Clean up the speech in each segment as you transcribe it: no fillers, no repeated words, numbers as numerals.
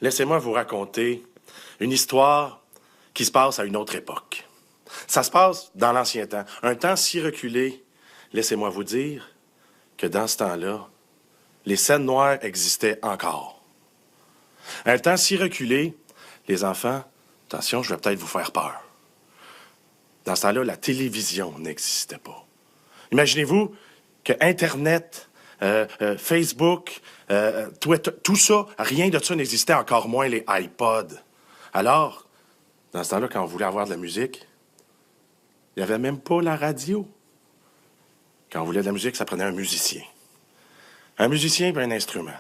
Laissez-moi vous raconter une histoire qui se passe à une autre époque. Ça se passe dans l'ancien temps, un temps si reculé. Laissez-moi vous dire que dans ce temps-là, les scènes noires existaient encore. Un temps si reculé, les enfants, attention, je vais peut-être vous faire peur. Dans ce temps-là, la télévision n'existait pas. Imaginez-vous que Internet, Facebook, Twitter, tout ça, rien de ça n'existait, encore moins les iPods. Alors, dans ce temps-là, quand on voulait avoir de la musique, il n'y avait même pas la radio. Quand on voulait de la musique, ça prenait un musicien. Un musicien et un instrument.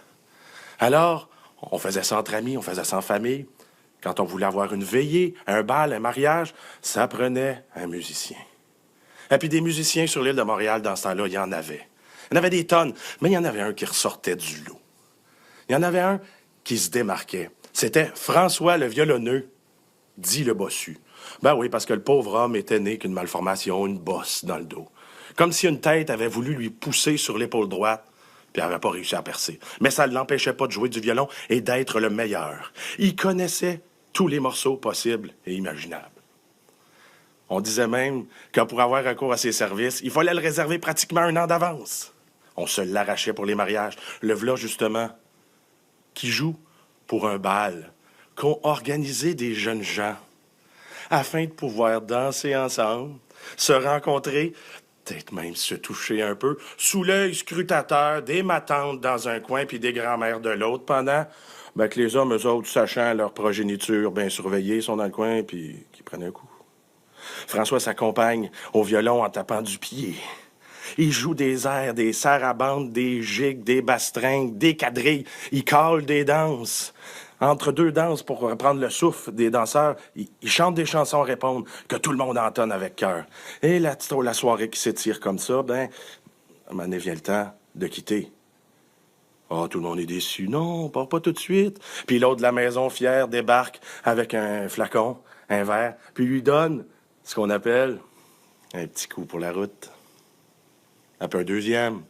Alors, on faisait ça entre amis, on faisait ça en famille. Quand on voulait avoir une veillée, un bal, un mariage, ça prenait un musicien. Et puis des musiciens sur l'île de Montréal, dans ce temps-là, il y en avait. Il y en avait des tonnes, mais il y en avait un qui ressortait du lot. Il y en avait un qui se démarquait. C'était François le violonneux, dit le bossu. Ben oui, parce que le pauvre homme était né qu'une malformation, une bosse dans le dos. Comme si une tête avait voulu lui pousser sur l'épaule droite, puis elle n'avait pas réussi à percer. Mais ça ne l'empêchait pas de jouer du violon et d'être le meilleur. Il connaissait tous les morceaux possibles et imaginables. On disait même que pour avoir recours à ses services, il fallait le réserver pratiquement 1 an d'avance. On se l'arrachait pour les mariages. Le v'là, justement, qui joue pour un bal qu'ont organisé des jeunes gens afin de pouvoir danser ensemble, se rencontrer, peut-être même se toucher un peu, sous l'œil scrutateur des matantes dans un coin puis des grands-mères de l'autre, pendant que les hommes, eux autres, sachant leur progéniture bien surveillée, sont dans le coin puis qui prennent un coup. François s'accompagne au violon en tapant du pied. Il joue des airs, des sarabandes, des gigues, des bastringues, des quadrilles. Il cale des danses. Entre deux danses, pour reprendre le souffle des danseurs, il chante des chansons à répondre que tout le monde entonne avec cœur. Et la soirée qui s'étire comme ça, à un moment donné vient le temps de quitter. Oh, tout le monde est déçu. Non, on part pas tout de suite. Puis l'autre de la maison, fier, débarque avec un flacon, un verre, puis lui donne ce qu'on appelle un petit coup pour la route. Puis un deuxième,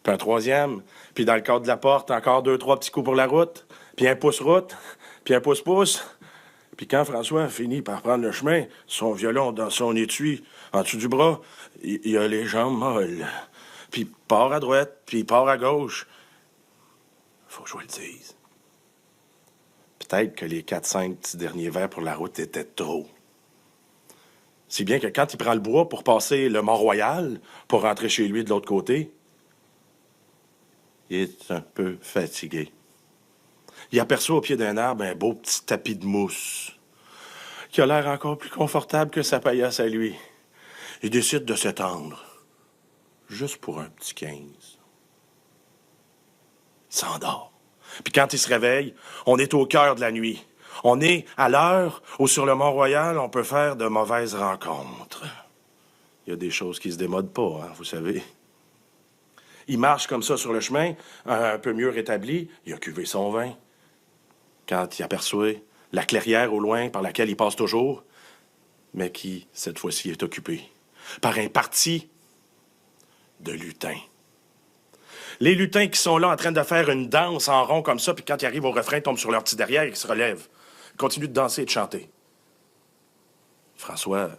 puis un troisième, puis dans le cadre de la porte, encore 2, 3 petits coups pour la route, puis un pouce-route, puis un pouce-pouce. Puis quand François finit par prendre le chemin, son violon dans son étui, en dessous du bras, il a les jambes molles. Puis il part à droite, puis il part à gauche. Faut que je vous le dise. Peut-être que les 4, 5 petits derniers verres pour la route étaient trop. Si bien que quand il prend le bois pour passer le Mont-Royal, pour rentrer chez lui de l'autre côté, il est un peu fatigué. Il aperçoit au pied d'un arbre un beau petit tapis de mousse, qui a l'air encore plus confortable que sa paillasse à lui. Il décide de s'étendre, juste pour un petit 15. Il s'endort. Puis quand il se réveille, on est au cœur de la nuit. On est à l'heure où, sur le Mont-Royal, on peut faire de mauvaises rencontres. Il y a des choses qui se démodent pas, hein, vous savez. Il marche comme ça sur le chemin, un peu mieux rétabli. Il a cuvé son vin. Quand il aperçoit la clairière au loin par laquelle il passe toujours, mais qui, cette fois-ci, est occupée par un parti de lutins. Les lutins qui sont là en train de faire une danse en rond comme ça, puis quand ils arrivent au refrain, ils tombent sur leur petit derrière et ils se relèvent. Ils continuent de danser et de chanter. François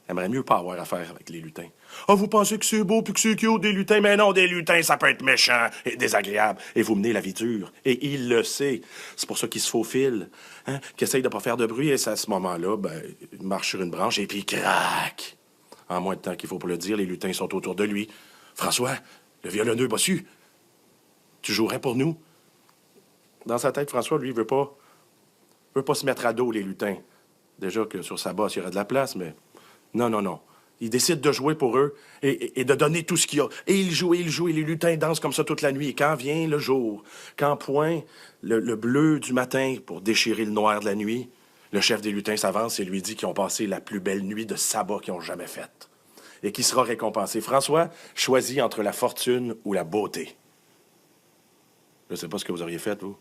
aimerait mieux pas avoir affaire avec les lutins. Ah, vous pensez que c'est beau puis que c'est cute des lutins? Mais non, des lutins, ça peut être méchant et désagréable. Et vous menez la vie dure. Et il le sait. C'est pour ça qu'il se faufile, qu'il essaye de pas faire de bruit. Et c'est à ce moment-là, il marche sur une branche et puis il craque. En moins de temps qu'il faut pour le dire, les lutins sont autour de lui. François, le violonneux bossu, tu jouerais pour nous? Dans sa tête, François, lui, veut pas se mettre à dos, les lutins. Déjà que sur sa bosse, il y aurait de la place, mais non. Il décide de jouer pour eux et de donner tout ce qu'il a. Et il joue, et les lutins dansent comme ça toute la nuit. Et quand vient le jour, quand pointe le bleu du matin pour déchirer le noir de la nuit, le chef des lutins s'avance et lui dit qu'ils ont passé la plus belle nuit de sabbat qu'ils ont jamais faite. Et qui sera récompensé. François choisit entre la fortune ou la beauté. Je sais pas ce que vous auriez fait, vous.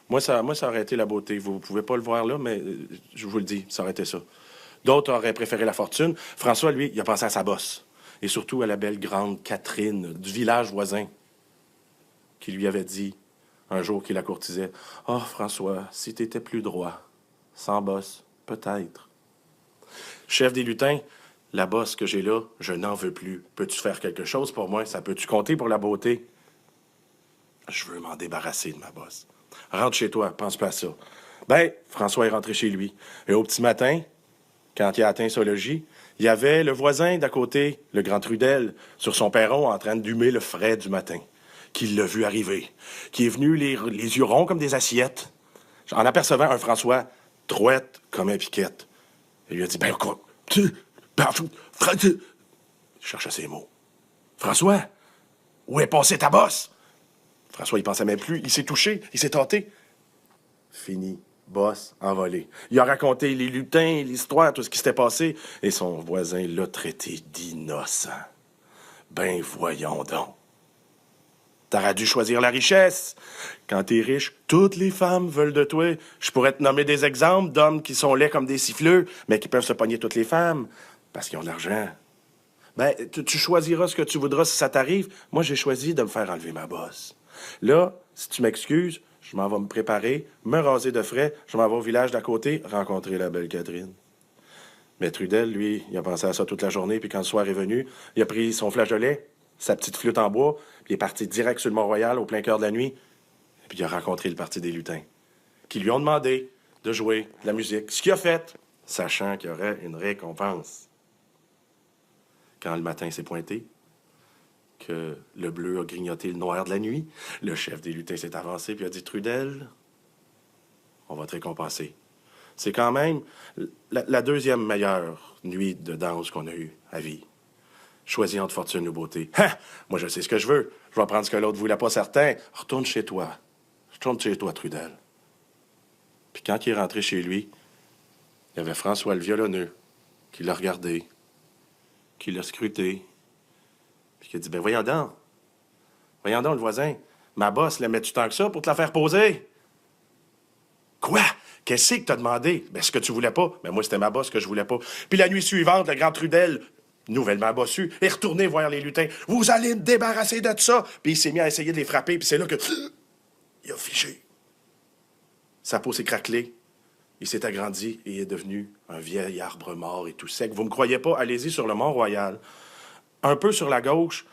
Moi, ça aurait été la beauté. Vous pouvez pas le voir là, mais je vous le dis, ça aurait été ça. D'autres auraient préféré la fortune. François, lui, il a pensé à sa bosse. Et surtout à la belle grande Catherine du village voisin, qui lui avait dit un jour qui la courtisait. « Oh, François, si t'étais plus droit. Sans bosse, peut-être. » Chef des lutins, la bosse que j'ai là, je n'en veux plus. Peux-tu faire quelque chose pour moi? Ça peut-tu compter pour la beauté? Je veux m'en débarrasser de ma bosse. Rentre chez toi, pense pas à ça. Ben, François est rentré chez lui. Et au petit matin, quand il a atteint son logis, il y avait le voisin d'à côté, le grand Trudel, sur son perron en train d'humer le frais du matin, qui l'a vu arriver, qui est venu les yeux ronds comme des assiettes, en apercevant un François droite comme un piquette. Il lui a dit, ben quoi, il cherchait ses mots. François, où est passée ta bosse? François, il pensait même plus, il s'est touché, il s'est tâté. Fini. Boss, envolé. Il a raconté les lutins, l'histoire, tout ce qui s'était passé, et son voisin l'a traité d'innocent. Ben voyons donc. T'aurais dû choisir la richesse. Quand t'es riche, toutes les femmes veulent de toi. Je pourrais te nommer des exemples d'hommes qui sont laids comme des siffleux, mais qui peuvent se pogner toutes les femmes, parce qu'ils ont de l'argent. Ben, tu choisiras ce que tu voudras si ça t'arrive. Moi, j'ai choisi de me faire enlever ma bosse. Là, si tu m'excuses, je m'en vais me préparer, me raser de frais, je m'en vais au village d'à côté, rencontrer la belle Catherine. Mais Trudel, lui, il a pensé à ça toute la journée, puis quand le soir est venu, il a pris son flageolet, sa petite flûte en bois, puis il est parti direct sur le Mont-Royal au plein cœur de la nuit, puis il a rencontré le Parti des lutins, qui lui ont demandé de jouer de la musique, ce qu'il a fait, sachant qu'il y aurait une récompense. Quand le matin s'est pointé, que le bleu a grignoté le noir de la nuit, le chef des lutins s'est avancé puis a dit « Trudel, on va te récompenser. » C'est quand même la deuxième meilleure nuit de danse qu'on a eue à vie. Choisis entre fortune ou beauté. Ha! Moi, je sais ce que je veux. Je vais prendre ce que l'autre voulait pas certain. Retourne chez toi. Retourne chez toi, Trudel. Puis quand il est rentré chez lui, il y avait François le violonneux qui l'a regardé, qui l'a scruté, puis qui a dit, ben voyons donc le voisin, ma bosse l'aimait-tu tant que ça pour te la faire poser? Quoi? Qu'est-ce que t'as demandé? Ben ce que tu voulais pas. Ben moi, c'était ma bosse que je voulais pas. Puis la nuit suivante, le grand Trudel, nouvellement bossu, est retourné voir les lutins. Vous allez me débarrasser de ça! Puis il s'est mis à essayer de les frapper, puis c'est là que... il a figé. Sa peau s'est craquelée. Il s'est agrandi et est devenu un vieil arbre mort et tout sec. Vous me croyez pas? Allez-y sur le Mont-Royal. Un peu sur la gauche,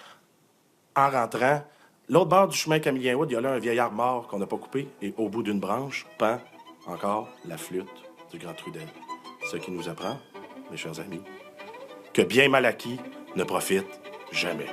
en rentrant, l'autre bord du chemin Camillien-Wood, il y a là un vieil arbre mort qu'on n'a pas coupé. Et au bout d'une branche, pend encore la flûte du grand Trudel. Ce qui nous apprend, mes chers amis, que bien mal acquis ne profite jamais.